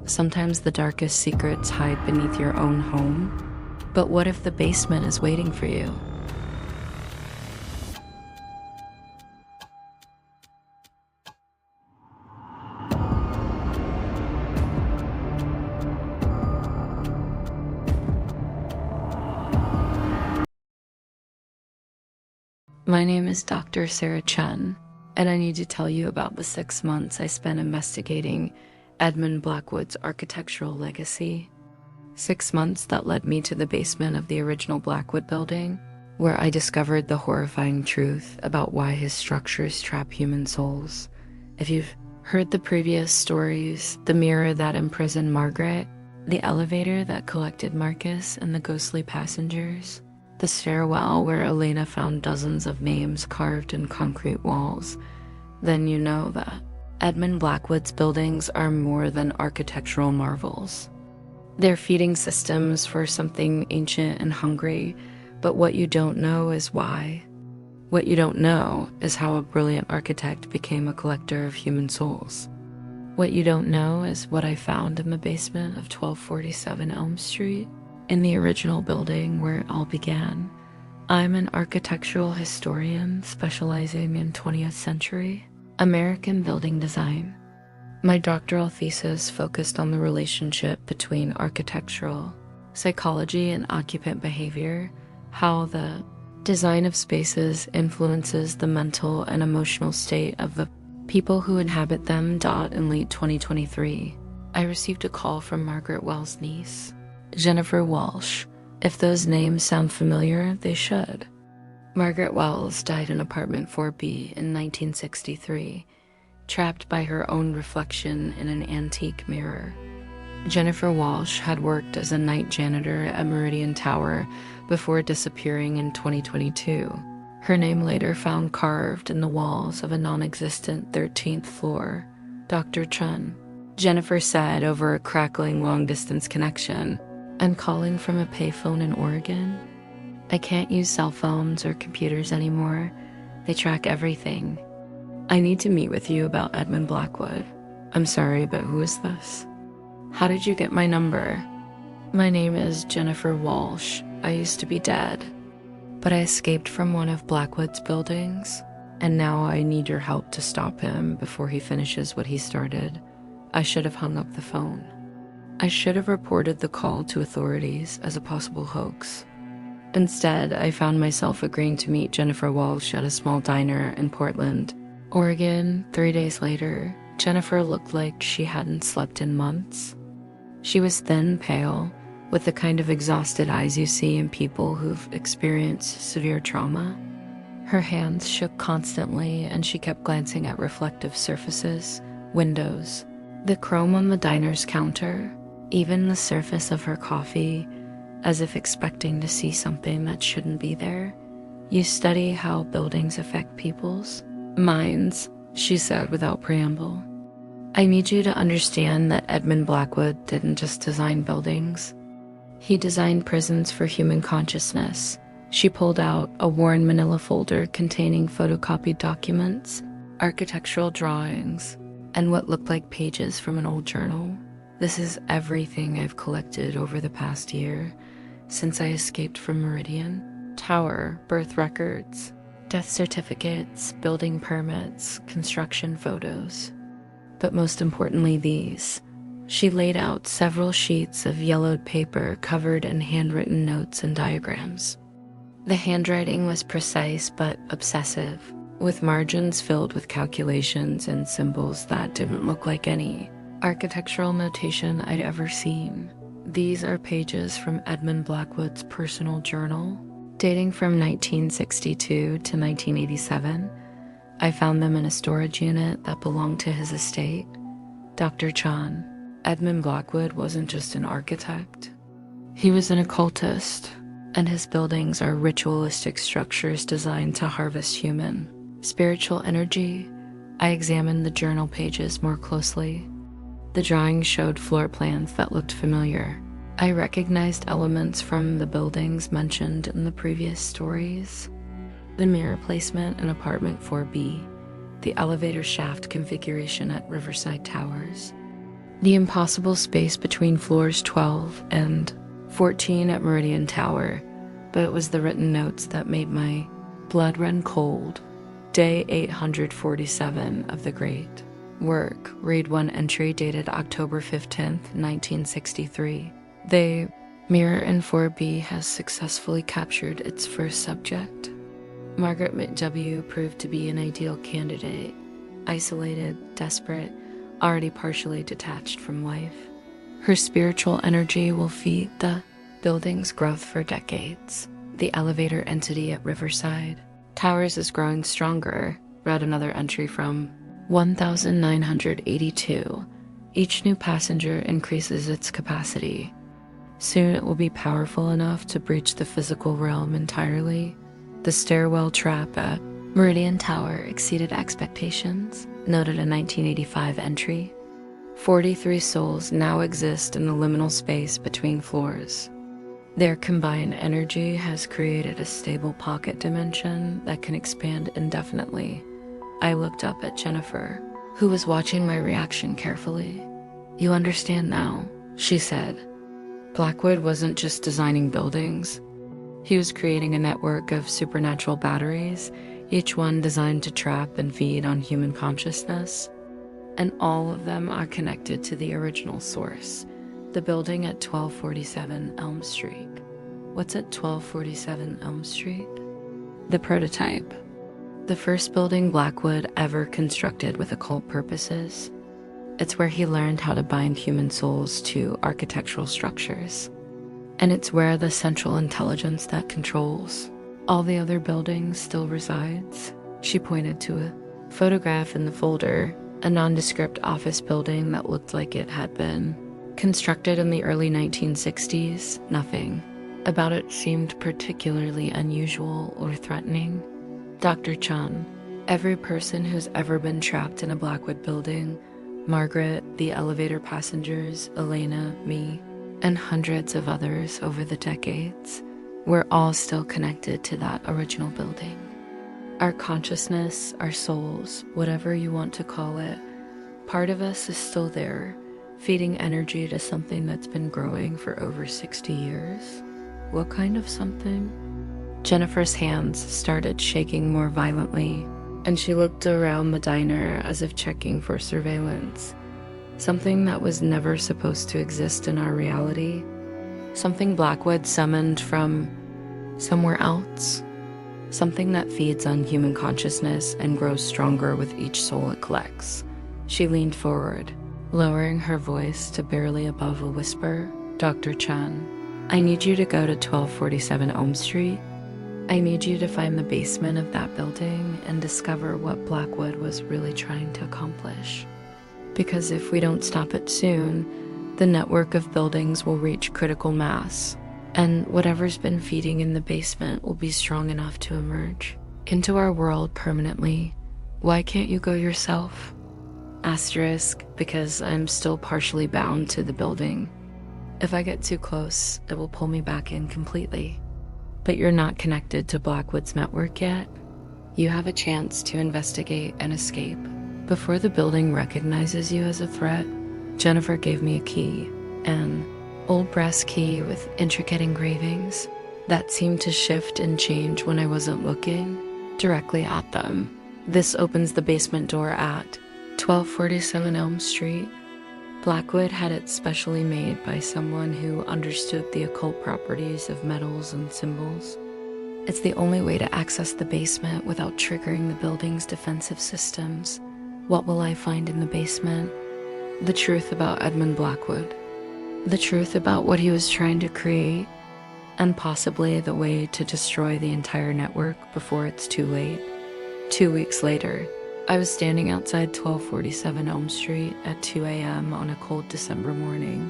Sometimes the darkest secrets hide beneath your own home. But what if the basement is waiting for you? My name is Dr. Sarah Chen, and I need to tell you about the 6 months I spent investigating Edmund Blackwood's architectural legacy. 6 months that led me to the basement of the original Blackwood building, where I discovered the horrifying truth about why his structures trap human souls. If you've heard the previous stories, the mirror that imprisoned Margaret, the elevator that collected Marcus and the ghostly passengers, the stairwell where Elena found dozens of names carved in concrete walls, then you know that Edmund Blackwood's buildings are more than architectural marvels. They're feeding systems for something ancient and hungry, but what you don't know is why. What you don't know is how a brilliant architect became a collector of human souls. What you don't know is what I found in the basement of 1247 Elm Street, in the original building where it all began. I'm an architectural historian specializing in 20th century American building design. My doctoral thesis focused on the relationship between architectural psychology and occupant behavior, how the design of spaces influences the mental and emotional state of the people who inhabit them. In late 2023, I received a call from Margaret Wells' niece, Jennifer Walsh. If those names sound familiar, they should. Margaret Wells died in apartment 4B in 1963, trapped by her own reflection in an antique mirror. Jennifer Walsh had worked as a night janitor at Meridian Tower before disappearing in 2022. Her name later found carved in the walls of a non-existent 13th floor, Dr. Chen. Jennifer said over a crackling long-distance connection, "I'm calling from a payphone in Oregon. I can't use cell phones or computers anymore. They track everything. I need to meet with you about Edmund Blackwood." "I'm sorry, but who is this? How did you get my number?" "My name is Jennifer Walsh. I used to be dead, but I escaped from one of Blackwood's buildings, and now I need your help to stop him before he finishes what he started." I should have hung up the phone. I should have reported the call to authorities as a possible hoax. Instead, I found myself agreeing to meet Jennifer Walsh at a small diner in Portland, Oregon. 3 days later, Jennifer looked like she hadn't slept in months. She was thin, pale, with the kind of exhausted eyes you see in people who've experienced severe trauma. Her hands shook constantly, and she kept glancing at reflective surfaces, windows, the chrome on the diner's counter, even the surface of her coffee, as if expecting to see something that shouldn't be there. "You study how buildings affect people's minds," she said without preamble. "I need you to understand that Edmund Blackwood didn't just design buildings. He designed prisons for human consciousness." She pulled out a worn manila folder containing photocopied documents, architectural drawings, and what looked like pages from an old journal. "This is everything I've collected over the past year, since I escaped from Meridian Tower: birth records, death certificates, building permits, construction photos. But most importantly, these." She laid out several sheets of yellowed paper covered in handwritten notes and diagrams. The handwriting was precise but obsessive, with margins filled with calculations and symbols that didn't look like any architectural notation I'd ever seen. These are pages from Edmund Blackwood's personal journal, dating from 1962 to 1987. I found them in a storage unit that belonged to his estate. Dr. Chan, Edmund Blackwood wasn't just an architect. He was an occultist, and his buildings are ritualistic structures designed to harvest human spiritual energy. I examined the journal pages more closely. The drawings showed floor plans that looked familiar. I recognized elements from the buildings mentioned in the previous stories. The mirror placement in apartment 4B, the elevator shaft configuration at Riverside Towers, The impossible space between floors 12 and 14 at Meridian Tower, but it was the written notes that made my blood run cold. Day 847 of the Great Work. Read one entry dated October 15th, 1963. Mirror in 4B has successfully captured its first subject. Margaret McW proved to be an ideal candidate, isolated, desperate, already partially detached from life. Her spiritual energy will feed the building's growth for decades. The elevator entity at Riverside Towers is growing stronger. Read another entry from 1982. Each new passenger increases its capacity. Soon it will be powerful enough to breach the physical realm entirely. The stairwell trap at Meridian Tower exceeded expectations, noted a 1985 entry. 43 souls now exist in the liminal space between floors. Their combined energy has created a stable pocket dimension that can expand indefinitely. I looked up at Jennifer, who was watching my reaction carefully. "You understand now," she said. Blackwood wasn't just designing buildings. He was creating a network of supernatural batteries, each one designed to trap and feed on human consciousness. And all of them are connected to the original source, the building at 1247 Elm Street. What's at 1247 Elm Street? The prototype. The first building Blackwood ever constructed with occult purposes. It's where he learned how to bind human souls to architectural structures. And it's where the central intelligence that controls all the other buildings still resides. She pointed to a photograph in the folder, a nondescript office building that looked like it had been constructed in the early 1960s. Nothing about it seemed particularly unusual or threatening. Dr. Chun, every person who's ever been trapped in a Blackwood building, Margaret, the elevator passengers, Elena, me, and hundreds of others over the decades, we're all still connected to that original building. Our consciousness, our souls, whatever you want to call it, part of us is still there, feeding energy to something that's been growing for over 60 years. What kind of something? Jennifer's hands started shaking more violently, and she looked around the diner as if checking for surveillance. Something that was never supposed to exist in our reality. Something Blackwood summoned from somewhere else. Something that feeds on human consciousness and grows stronger with each soul it collects. She leaned forward, lowering her voice to barely above a whisper. "Dr. Chan, I need you to go to 1247 Elm Street. I need you to find the basement of that building and discover what Blackwood was really trying to accomplish. Because if we don't stop it soon, the network of buildings will reach critical mass, and whatever's been feeding in the basement will be strong enough to emerge into our world permanently. Why can't you go yourself?" Asterisk, because I'm still partially bound to the building. If I get too close, it will pull me back in completely. But you're not connected to Blackwood's network yet. You have a chance to investigate and escape before the building recognizes you as a threat. Jennifer gave me a key, an old brass key with intricate engravings that seemed to shift and change when I wasn't looking directly at them. "This opens the basement door at 1247 Elm Street. Blackwood had it specially made by someone who understood the occult properties of metals and symbols. It's the only way to access the basement without triggering the building's defensive systems. What will I find in the basement? The truth about Edmund Blackwood. The truth about what he was trying to create, and possibly the way to destroy the entire network before it's too late." 2 weeks later, I was standing outside 1247 Elm Street at 2 a.m. on a cold December morning.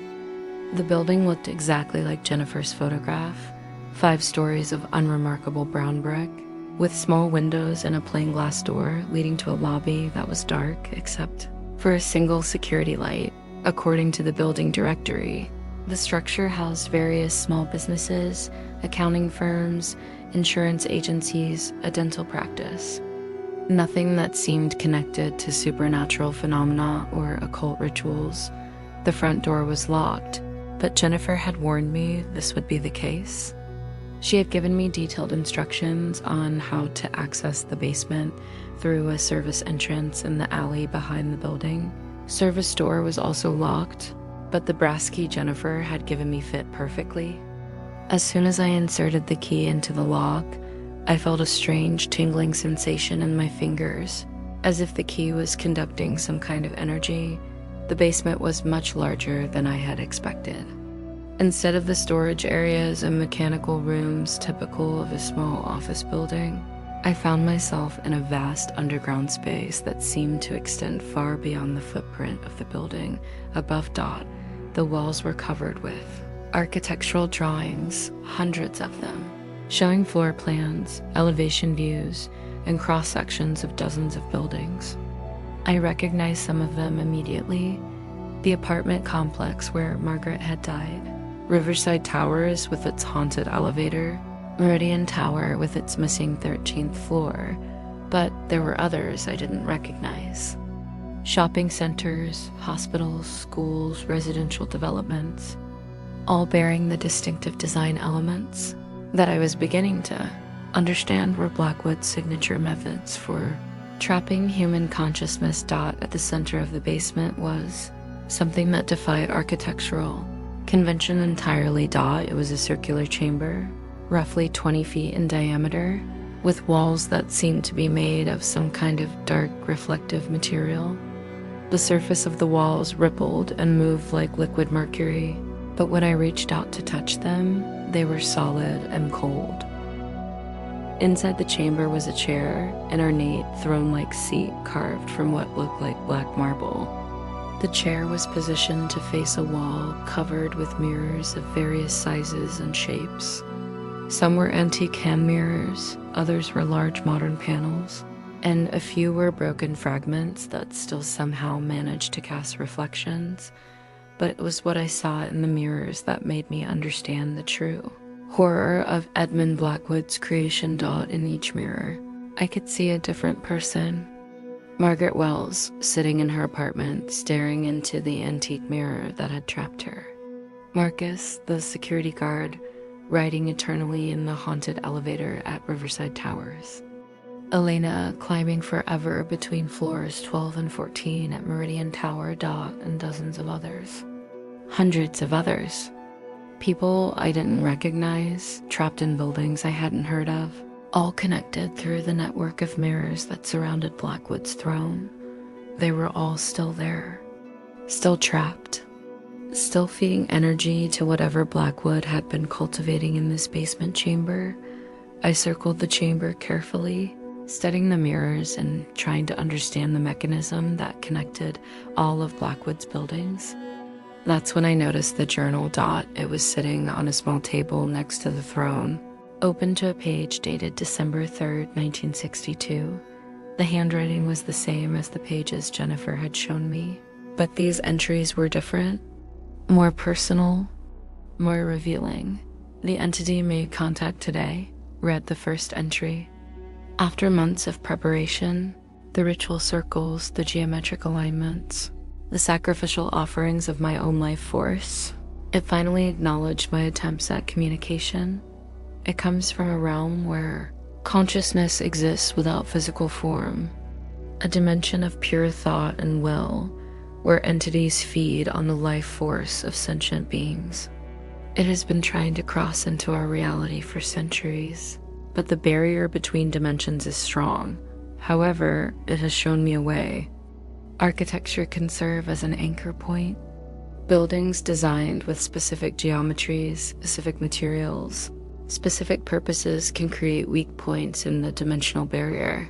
The building looked exactly like Jennifer's photograph, 5 stories of unremarkable brown brick, with small windows and a plain glass door leading to a lobby that was dark except for a single security light. According to the building directory, the structure housed various small businesses, accounting firms, insurance agencies, a dental practice. Nothing that seemed connected to supernatural phenomena or occult rituals. The front door was locked, but Jennifer had warned me this would be the case. She had given me detailed instructions on how to access the basement through a service entrance in the alley behind the building. Service door was also locked, but the brass key Jennifer had given me fit perfectly. As soon as I inserted the key into the lock, I felt a strange tingling sensation in my fingers, as if the key was conducting some kind of energy. The basement was much larger than I had expected. Instead of the storage areas and mechanical rooms typical of a small office building, I found myself in a vast underground space that seemed to extend far beyond the footprint of the building. Above Dot, the walls were covered with architectural drawings, hundreds of them, showing floor plans, elevation views, and cross-sections of dozens of buildings. I recognized some of them immediately: the apartment complex where Margaret had died, Riverside Towers with its haunted elevator, Meridian Tower with its missing 13th floor, but there were others I didn't recognize. Shopping centers, hospitals, schools, residential developments, all bearing the distinctive design elements that I was beginning to understand were Blackwood's signature methods for trapping human consciousness. Dot at the center of the basement was something that defied architectural convention entirely. Dot, it was a circular chamber, roughly 20 feet in diameter, with walls that seemed to be made of some kind of dark reflective material. The surface of the walls rippled and moved like liquid mercury, but when I reached out to touch them, they were solid and cold. Inside the chamber was a chair, an ornate throne-like seat carved from what looked like black marble. The chair was positioned to face a wall covered with mirrors of various sizes and shapes. Some were antique hand mirrors, others were large modern panels, and a few were broken fragments that still somehow managed to cast reflections. But it was what I saw in the mirrors that made me understand the true horror of Edmund Blackwood's creation. Dot, in each mirror, I could see a different person. Margaret Wells, sitting in her apartment, staring into the antique mirror that had trapped her. Marcus, the security guard, riding eternally in the haunted elevator at Riverside Towers. Elena, climbing forever between floors 12 and 14 at Meridian Tower. Dot, and dozens of others. Hundreds of others. People I didn't recognize, trapped in buildings I hadn't heard of, all connected through the network of mirrors that surrounded Blackwood's throne. They were all still there, still trapped, still feeding energy to whatever Blackwood had been cultivating in this basement chamber. I circled the chamber carefully, studying the mirrors and trying to understand the mechanism that connected all of Blackwood's buildings. That's when I noticed the journal. Dot, it was sitting on a small table next to the throne, open to a page dated December 3rd, 1962. The handwriting was the same as the pages Jennifer had shown me, but these entries were different, more personal, more revealing. The entity made contact today, read the first entry. After months of preparation, the ritual circles, the geometric alignments, the sacrificial offerings of my own life force, it finally acknowledged my attempts at communication. It comes from a realm where consciousness exists without physical form, a dimension of pure thought and will, where entities feed on the life force of sentient beings. It has been trying to cross into our reality for centuries, but the barrier between dimensions is strong. However, it has shown me a way. Architecture can serve as an anchor point. Buildings designed with specific geometries, specific materials, specific purposes can create weak points in the dimensional barrier.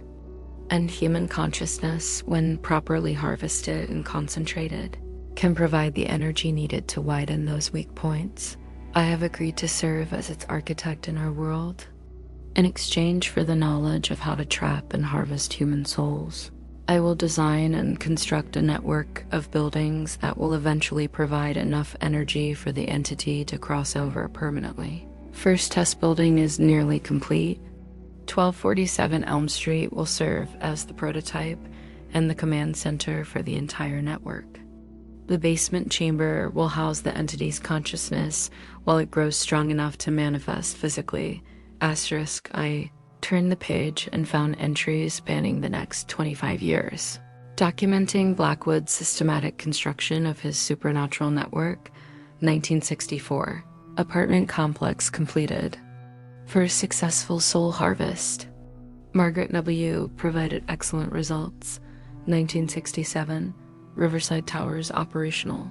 And human consciousness, when properly harvested and concentrated, can provide the energy needed to widen those weak points. I have agreed to serve as its architect in our world, in exchange for the knowledge of how to trap and harvest human souls. I will design and construct a network of buildings that will eventually provide enough energy for the entity to cross over permanently. First test building is nearly complete. 1247 Elm Street will serve as the prototype and the command center for the entire network. The basement chamber will house the entity's consciousness while it grows strong enough to manifest physically. Asterisk, I turned the page and found entries spanning the next 25 years, documenting Blackwood's systematic construction of his supernatural network. 1964, apartment complex completed. First successful soul harvest. Margaret W. provided excellent results. 1967, Riverside Towers operational.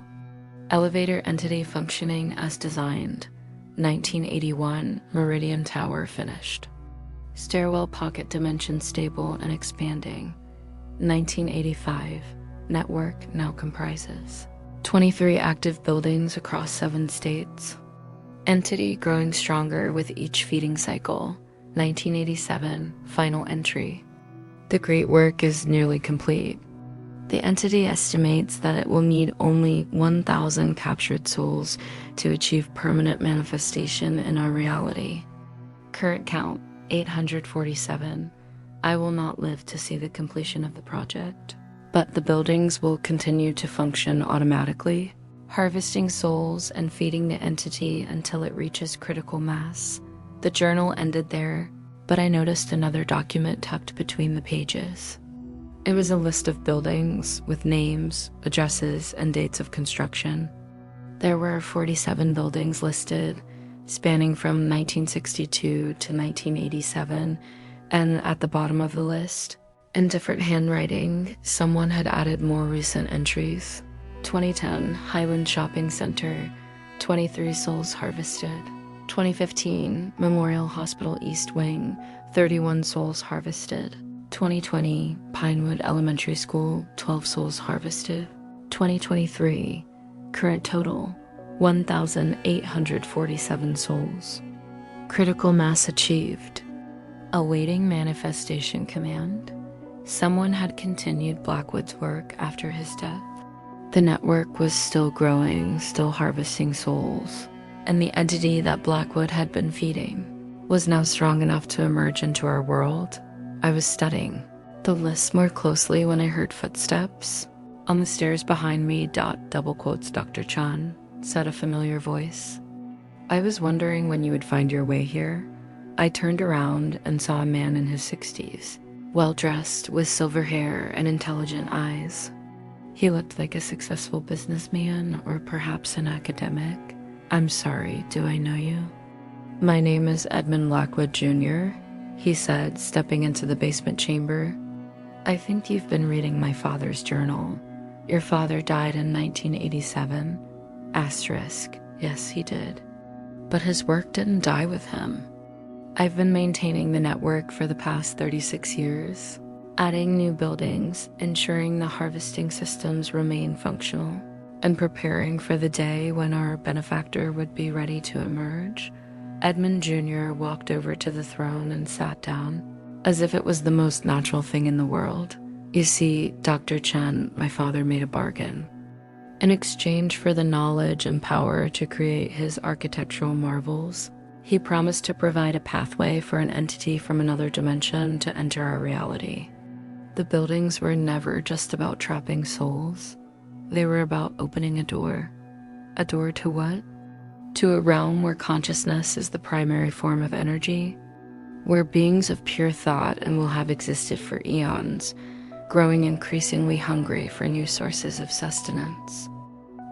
Elevator entity functioning as designed. 1981, Meridian Tower finished. Stairwell pocket dimension stable and expanding. 1985, network now comprises 23 active buildings across 7 states. Entity growing stronger with each feeding cycle. 1987, final entry. The great work is nearly complete. The entity estimates that it will need only 1,000 captured souls to achieve permanent manifestation in our reality. Current count, 847. I will not live to see the completion of the project, but the buildings will continue to function automatically, harvesting souls and feeding the entity until it reaches critical mass. The journal ended there, but I noticed another document tucked between the pages. It was a list of buildings with names, addresses, and dates of construction. There were 47 buildings listed, spanning from 1962 to 1987, and at the bottom of the list, in different handwriting, someone had added more recent entries. 2010, Highland Shopping Center, 23 souls harvested. 2015, Memorial Hospital East Wing, 31 souls harvested. 2020, Pinewood Elementary School, 12 souls harvested. 2023, current total, 1,847 souls. Critical mass achieved. Awaiting manifestation command. Someone had continued Blackwood's work after his death. The network was still growing, still harvesting souls, and the entity that Blackwood had been feeding was now strong enough to emerge into our world. I was studying the list more closely when I heard footsteps. On the stairs behind me, double quotes Dr. Chan, said a familiar voice. I was wondering when you would find your way here. I turned around and saw a man in his 60s, well-dressed with silver hair and intelligent eyes. He looked like a successful businessman or perhaps an academic. I'm sorry, do I know you? My name is Edmund Blackwood Jr., he said, stepping into the basement chamber. I think you've been reading my father's journal. Your father died in 1987. Asterisk, yes, he did. But his work didn't die with him. I've been maintaining the network for the past 36 years, adding new buildings, ensuring the harvesting systems remain functional, and preparing for the day when our benefactor would be ready to emerge. Edmund Jr. walked over to the throne and sat down, as if it was the most natural thing in the world. You see, Dr. Chen, my father made a bargain. In exchange for the knowledge and power to create his architectural marvels, he promised to provide a pathway for an entity from another dimension to enter our reality. The buildings were never just about trapping souls. They were about opening a door. A door to what? To a realm where consciousness is the primary form of energy, where beings of pure thought and will have existed for eons, growing increasingly hungry for new sources of sustenance.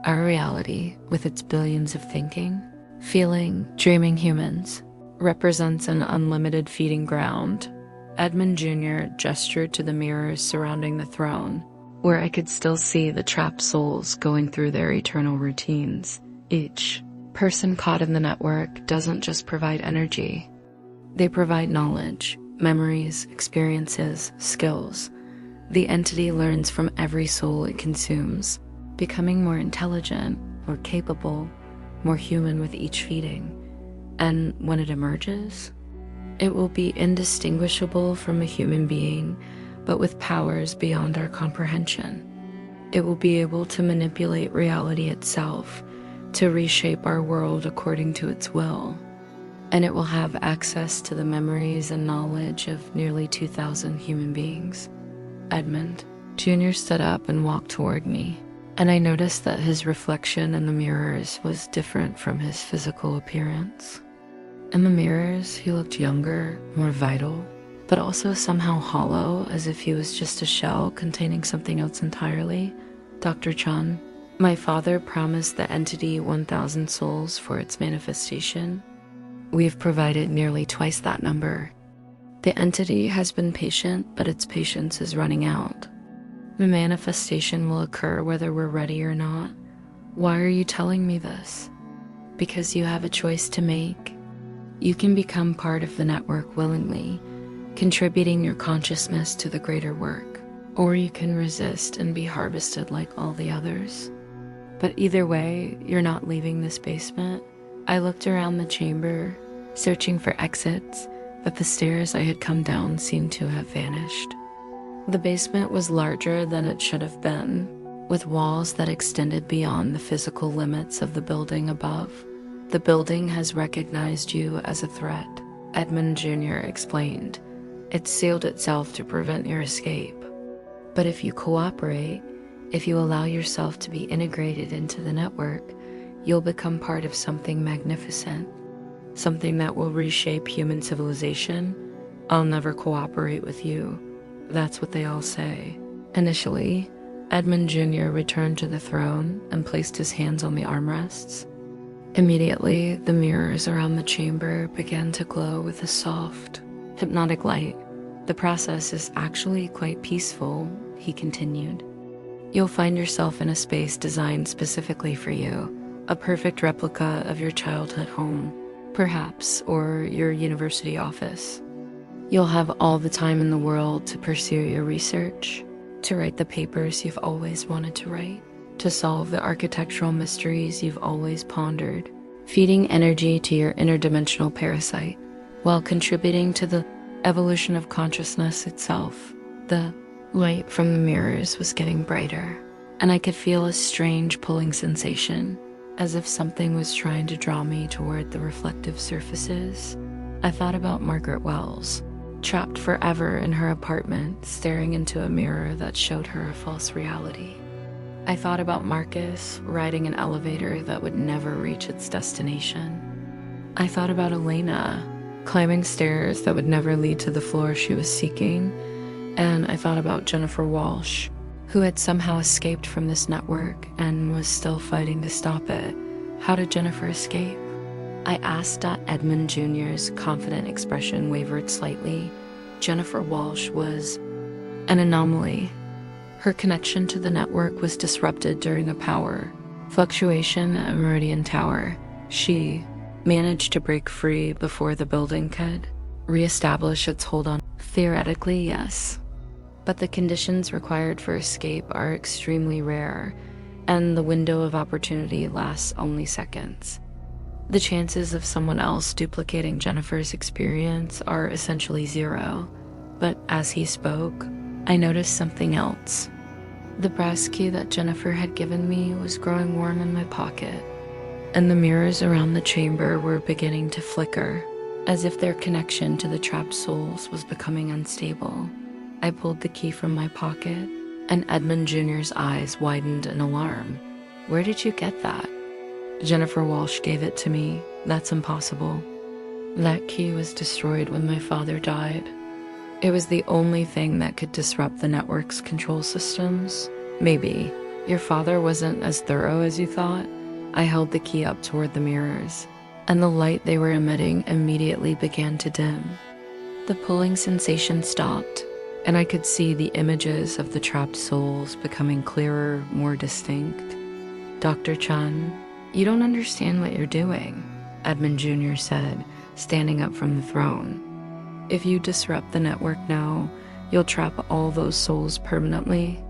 Our reality, with its billions of thinking, feeling, dreaming humans, represents an unlimited feeding ground. Edmund Jr. gestured to the mirrors surrounding the throne, where I could still see the trapped souls going through their eternal routines. Each person caught in the network doesn't just provide energy. They provide knowledge, memories, experiences, skills. The entity learns from every soul it consumes, becoming more intelligent, more capable, more human with each feeding. And when it emerges, it will be indistinguishable from a human being, but with powers beyond our comprehension. It will be able to manipulate reality itself, to reshape our world according to its will. And it will have access to the memories and knowledge of nearly 2,000 human beings. Edmund Jr. stood up and walked toward me. and I noticed that his reflection in the mirrors was different from his physical appearance. In the mirrors, he looked younger, more vital, but also somehow hollow, as if he was just a shell containing something else entirely. Dr. Chun, my father promised the entity 1,000 souls for its manifestation. We've provided nearly twice that number. The entity has been patient, but its patience is running out. The manifestation will occur whether we're ready or not. Why are you telling me this? Because you have a choice to make. You can become part of the network willingly, contributing your consciousness to the greater work, or you can resist and be harvested like all the others. But either way, you're not leaving this basement. I looked around the chamber, searching for exits, but the stairs I had come down seemed to have vanished. The basement was larger than it should have been, with walls that extended beyond the physical limits of the building above. The building has recognized you as a threat, Edmund Jr. explained. It sealed itself to prevent your escape. But if you cooperate, if you allow yourself to be integrated into the network, you'll become part of something magnificent, something that will reshape human civilization. I'll never cooperate with you. That's what they all say. Initially, Edmund Jr. returned to the throne and placed his hands on the armrests. Immediately, the mirrors around the chamber began to glow with a soft, hypnotic light. The process is actually quite peaceful, he continued. You'll find yourself in a space designed specifically for you, a perfect replica of your childhood home, perhaps, or your university office. You'll have all the time in the world to pursue your research, to write the papers you've always wanted to write, to solve the architectural mysteries you've always pondered, feeding energy to your interdimensional parasite, while contributing to the evolution of consciousness itself. The light from the mirrors was getting brighter, and I could feel a strange pulling sensation, as if something was trying to draw me toward the reflective surfaces. I thought about Margaret Wells, trapped forever in her apartment, staring into a mirror that showed her a false reality. I thought about Marcus riding an elevator that would never reach its destination. I thought about Elena climbing stairs that would never lead to the floor she was seeking. And I thought about Jennifer Walsh, who had somehow escaped from this network and was still fighting to stop it. How did Jennifer escape? I asked. Edmund Jr.'s confident expression wavered slightly. Jennifer Walsh was an anomaly. Her connection to the network was disrupted during a power fluctuation at Meridian Tower. She managed to break free before the building could reestablish its hold on. Theoretically, yes. But the conditions required for escape are extremely rare, and the window of opportunity lasts only seconds. The chances of someone else duplicating Jennifer's experience are essentially zero. But as he spoke, I noticed something else. The brass key that Jennifer had given me was growing warm in my pocket, and the mirrors around the chamber were beginning to flicker, as if their connection to the trapped souls was becoming unstable. I pulled the key from my pocket, and Edmund Jr.'s eyes widened in alarm. Where did you get that? Jennifer Walsh gave it to me. That's impossible. That key was destroyed when my father died. It was the only thing that could disrupt the network's control systems. Maybe. Your father wasn't as thorough as you thought. I held the key up toward the mirrors, and the light they were emitting immediately began to dim. The pulling sensation stopped, and I could see the images of the trapped souls becoming clearer, more distinct. Dr. Chun, you don't understand what you're doing, Edmund Jr. said, standing up from the throne. If you disrupt the network now, you'll trap all those souls permanently.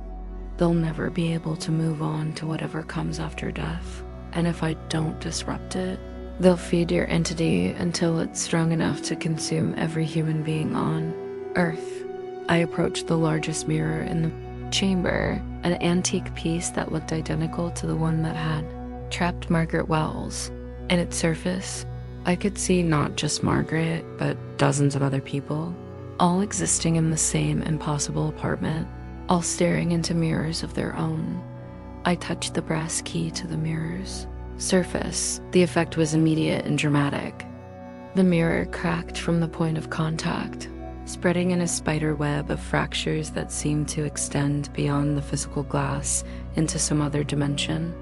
They'll never be able to move on to whatever comes after death. And if I don't disrupt it, they'll feed your entity until it's strong enough to consume every human being on Earth. I approached the largest mirror in the chamber, an antique piece that looked identical to the one that had trapped Margaret Wells. In its surface, I could see not just Margaret, but dozens of other people, all existing in the same impossible apartment, all staring into mirrors of their own. I touched the brass key to the mirror's surface. The effect was immediate and dramatic. The mirror cracked from the point of contact, spreading in a spider web of fractures that seemed to extend beyond the physical glass into some other dimension.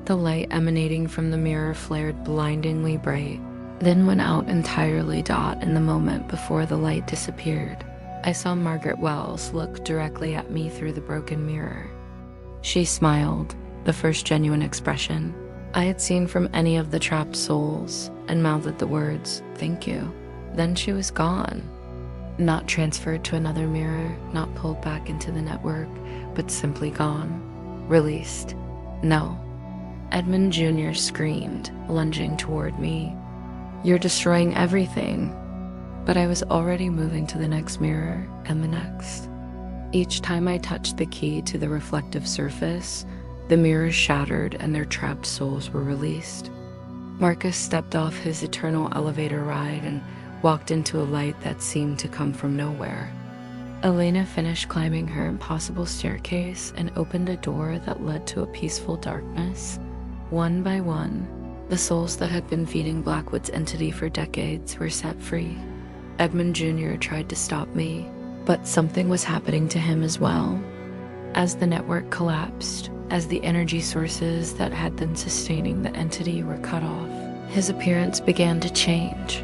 The light emanating from the mirror flared blindingly bright, then went out entirely in the moment before the light disappeared. I saw Margaret Wells look directly at me through the broken mirror. She smiled, the first genuine expression I had seen from any of the trapped souls, and mouthed the words, "Thank you." Then she was gone. Not transferred to another mirror, not pulled back into the network, but simply gone. Released. No. Edmund Jr. screamed, lunging toward me. "You're destroying everything." But I was already moving to the next mirror and the next. Each time I touched the key to the reflective surface, the mirrors shattered and their trapped souls were released. Marcus stepped off his eternal elevator ride and walked into a light that seemed to come from nowhere. Elena finished climbing her impossible staircase and opened a door that led to a peaceful darkness. One by one, the souls that had been feeding Blackwood's entity for decades were set free. Edmund Jr. tried to stop me, but something was happening to him as well. As the network collapsed, as the energy sources that had been sustaining the entity were cut off, his appearance began to change.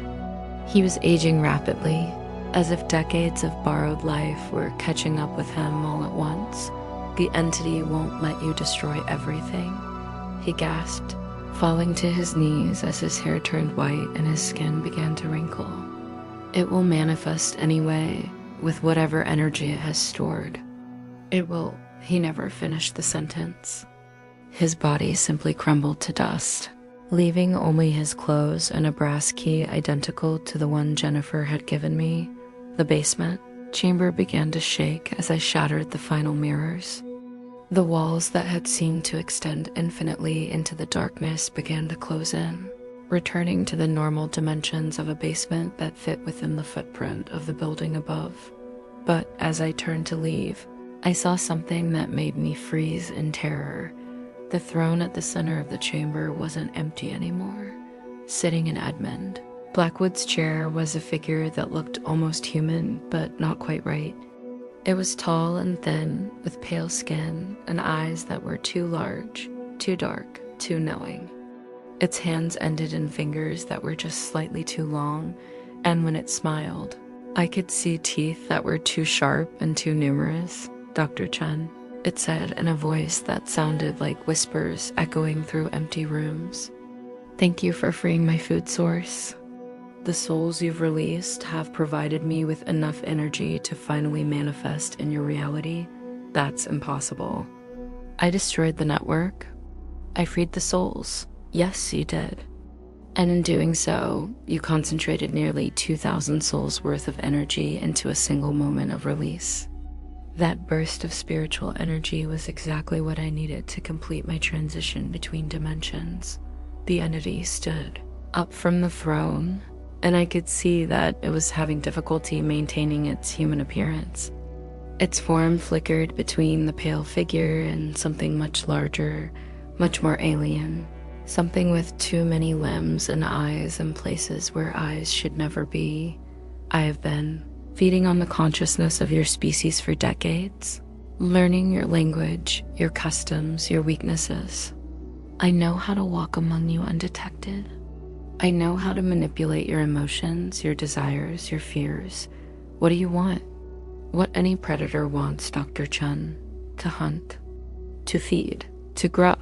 He was aging rapidly, as if decades of borrowed life were catching up with him all at once. "The entity won't let you destroy everything," he gasped, falling to his knees as his hair turned white and his skin began to wrinkle. "It will manifest anyway, with whatever energy it has stored. It will..." He never finished the sentence. His body simply crumbled to dust, leaving only his clothes and a brass key identical to the one Jennifer had given me. The basement chamber began to shake as I shattered the final mirrors. The walls that had seemed to extend infinitely into the darkness began to close in, returning to the normal dimensions of a basement that fit within the footprint of the building above. But as I turned to leave, I saw something that made me freeze in terror. The throne at the center of the chamber wasn't empty anymore. Sitting in Edmund Blackwood's chair was a figure that looked almost human, but not quite right. It was tall and thin, with pale skin and eyes that were too large, too dark, too knowing. Its hands ended in fingers that were just slightly too long, and when it smiled, I could see teeth that were too sharp and too numerous. "Dr. Chen," it said in a voice that sounded like whispers echoing through empty rooms. "Thank you for freeing my food source. The souls you've released have provided me with enough energy to finally manifest in your reality. That's impossible. I destroyed the network. I freed the souls. Yes, you did. And in doing so, you concentrated nearly 2,000 souls worth of energy into a single moment of release. That burst of spiritual energy was exactly what I needed to complete my transition between dimensions." The entity stood up from the throne, and I could see that it was having difficulty maintaining its human appearance. Its form flickered between the pale figure and something much larger, much more alien, something with too many limbs and eyes in places where eyes should never be. "I have been feeding on the consciousness of your species for decades, learning your language, your customs, your weaknesses. I know how to walk among you undetected. I know how to manipulate your emotions, your desires, your fears. What do you want?" "What any predator wants, Dr. Chen. To hunt, to feed, to grow.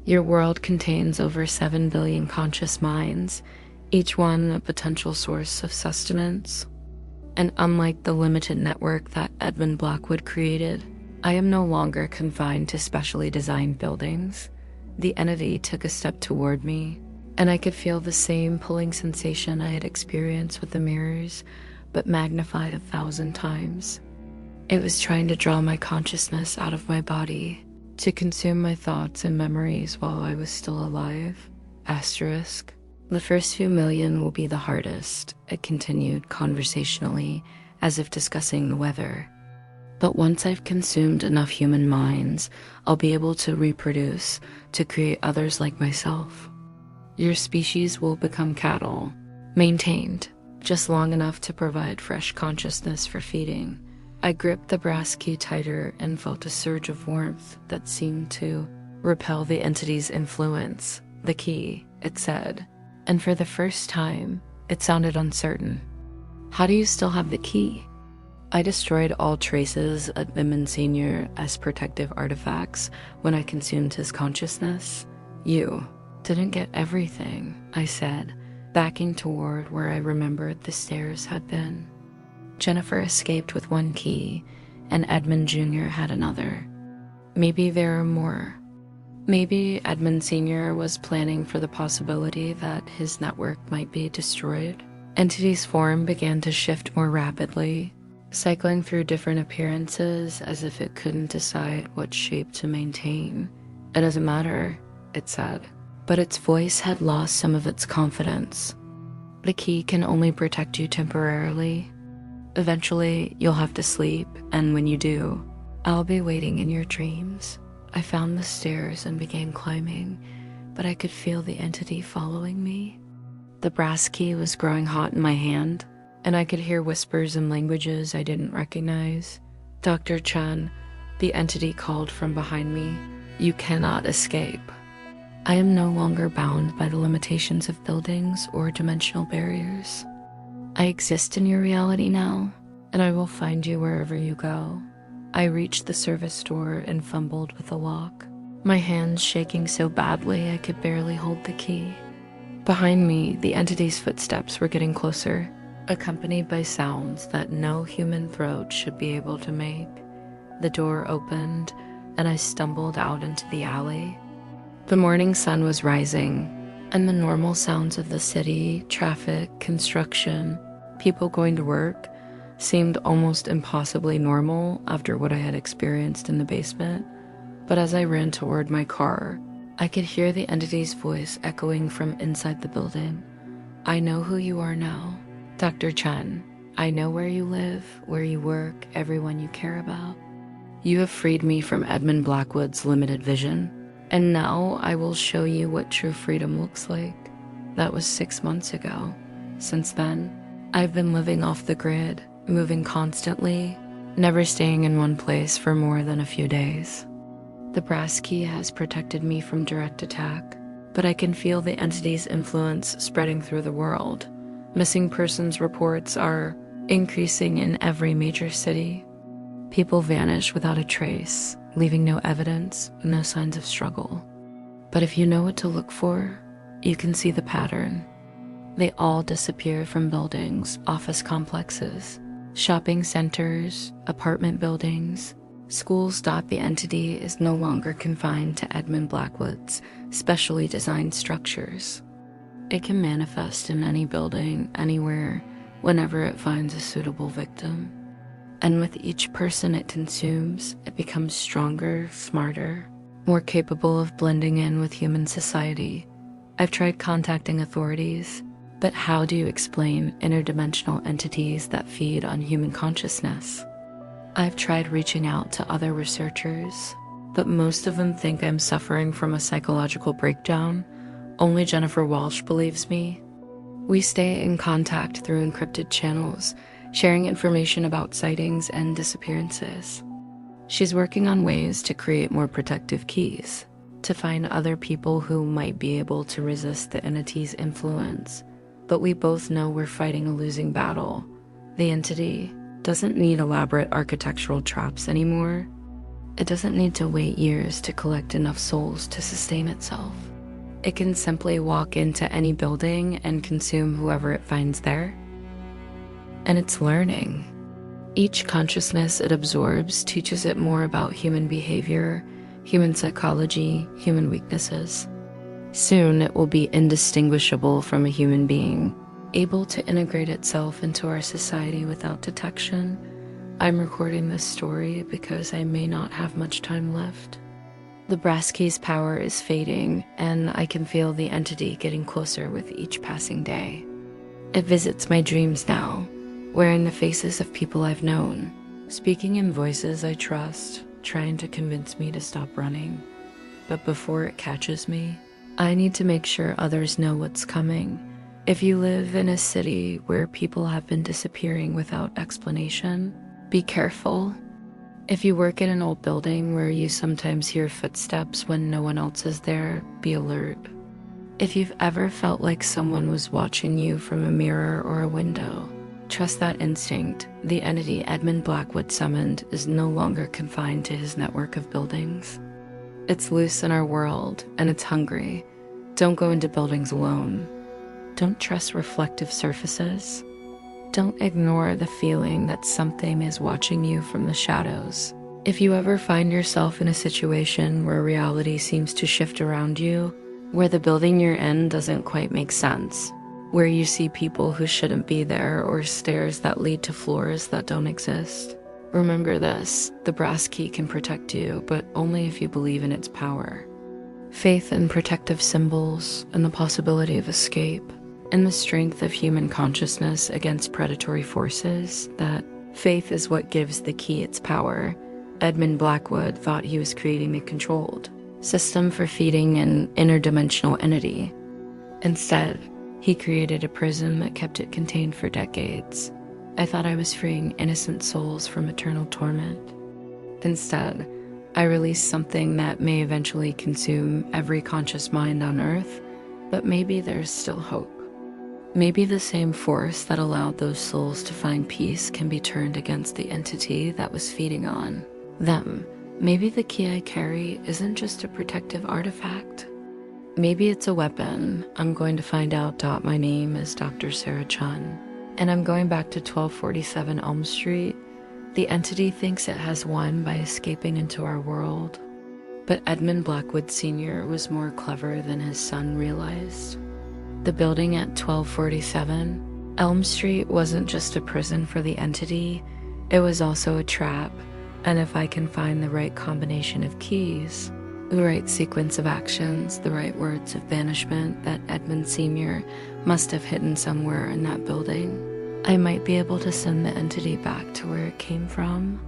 Your world contains over 7 billion conscious minds, each one a potential source of sustenance. And unlike the limited network that Edmund Blackwood created, I am no longer confined to specially designed buildings." The entity took a step toward me, and I could feel the same pulling sensation I had experienced with the mirrors, but magnified 1,000 times. It was trying to draw my consciousness out of my body, to consume my thoughts and memories while I was still alive. Asterisk. "The first few million will be the hardest," it continued conversationally, as if discussing the weather. But once I've consumed enough human minds, I'll be able to reproduce, to create others like myself. Your species will become cattle, maintained, just long enough to provide fresh consciousness for feeding. I gripped the brass key tighter and felt a surge of warmth that seemed to repel the entity's influence. The key, it said, and for the first time, it sounded uncertain. How do you still have the key? I destroyed all traces of Edmund Sr. as protective artifacts when I consumed his consciousness. You didn't get everything, I said, backing toward where I remembered the stairs had been. Jennifer escaped with one key, and Edmund Jr. had another. Maybe there are more. Maybe Edmund Sr. was planning for the possibility that his network might be destroyed. Entity's form began to shift more rapidly, cycling through different appearances as if it couldn't decide what shape to maintain. It doesn't matter, it said, but its voice had lost some of its confidence. The key can only protect you temporarily. Eventually, you'll have to sleep, and when you do, I'll be waiting in your dreams. I found the stairs and began climbing, but I could feel the entity following me. The brass key was growing hot in my hand, and I could hear whispers in languages I didn't recognize. Dr. Chen, the entity called from behind me, you cannot escape. I am no longer bound by the limitations of buildings or dimensional barriers. I exist in your reality now, and I will find you wherever you go. I reached the service door and fumbled with the lock, my hands shaking so badly I could barely hold the key. Behind me, the entity's footsteps were getting closer, accompanied by sounds that no human throat should be able to make. The door opened, and I stumbled out into the alley. The morning sun was rising, and the normal sounds of the city, traffic, construction, people going to work, seemed almost impossibly normal after what I had experienced in the basement. But as I ran toward my car, I could hear the entity's voice echoing from inside the building. I know who you are now, Dr. Chen. I know where you live, where you work, everyone you care about. You have freed me from Edmund Blackwood's limited vision, and now I will show you what true freedom looks like. That was 6 months ago. Since then, I've been living off the grid, moving constantly, never staying in one place for more than a few days. The brass key has protected me from direct attack, but I can feel the entity's influence spreading through the world. Missing persons reports are increasing in every major city. People vanish without a trace, leaving no evidence, no signs of struggle. But if you know what to look for, you can see the pattern. They all disappear from buildings, office complexes, shopping centers, apartment buildings, schools. The entity is no longer confined to Edmund Blackwood's specially designed structures. It can manifest in any building, anywhere, whenever it finds a suitable victim. And with each person it consumes, it becomes stronger, smarter, more capable of blending in with human society. I've tried contacting authorities, but how do you explain interdimensional entities that feed on human consciousness? I've tried reaching out to other researchers, but most of them think I'm suffering from a psychological breakdown. Only Jennifer Walsh believes me. We stay in contact through encrypted channels, sharing information about sightings and disappearances. She's working on ways to create more protective keys, to find other people who might be able to resist the entity's influence. But we both know we're fighting a losing battle. The entity doesn't need elaborate architectural traps anymore. It doesn't need to wait years to collect enough souls to sustain itself. It can simply walk into any building and consume whoever it finds there. And it's learning. Each consciousness it absorbs teaches it more about human behavior, human psychology, human weaknesses. Soon it will be indistinguishable from a human being, able to integrate itself into our society without detection. I'm recording this story because I may not have much time left. The brass key's power is fading, and I can feel the entity getting closer with each passing day. It visits my dreams now, wearing the faces of people I've known, speaking in voices I trust, trying to convince me to stop running. But before it catches me, I need to make sure others know what's coming. If you live in a city where people have been disappearing without explanation, be careful. If you work in an old building where you sometimes hear footsteps when no one else is there, be alert. If you've ever felt like someone was watching you from a mirror or a window, trust that instinct. The entity Edmund Blackwood summoned is no longer confined to his network of buildings. It's loose in our world, and it's hungry. Don't go into buildings alone. Don't trust reflective surfaces. Don't ignore the feeling that something is watching you from the shadows. If you ever find yourself in a situation where reality seems to shift around you, where the building you're in doesn't quite make sense, where you see people who shouldn't be there or stairs that lead to floors that don't exist, remember this: the brass key can protect you, but only if you believe in its power. Faith in protective symbols and the possibility of escape, and the strength of human consciousness against predatory forces, that faith is what gives the key its power. Edmund Blackwood thought he was creating a controlled system for feeding an interdimensional entity. Instead, he created a prison that kept it contained for decades. I thought I was freeing innocent souls from eternal torment. Instead, I released something that may eventually consume every conscious mind on Earth, but maybe there's still hope. Maybe the same force that allowed those souls to find peace can be turned against the entity that was feeding on them. Maybe the key I carry isn't just a protective artifact. Maybe it's a weapon. I'm going to find out. My name is Dr. Sarah Chun, and I'm going back to 1247 Elm Street. The entity thinks it has won by escaping into our world, but Edmund Blackwood Sr. was more clever than his son realized. The building at 1247 Elm Street wasn't just a prison for the entity, it was also a trap. And if I can find the right combination of keys, the right sequence of actions, the right words of banishment that Edmund Sr. must have hidden somewhere in that building, I might be able to send the entity back to where it came from.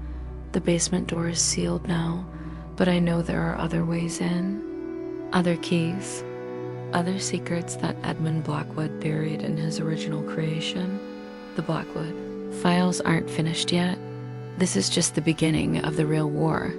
The basement door is sealed now, but I know there are other ways in, other keys, other secrets that Edmund Blackwood buried in his original creation. The Blackwood Files aren't finished yet. This is just the beginning of the real war.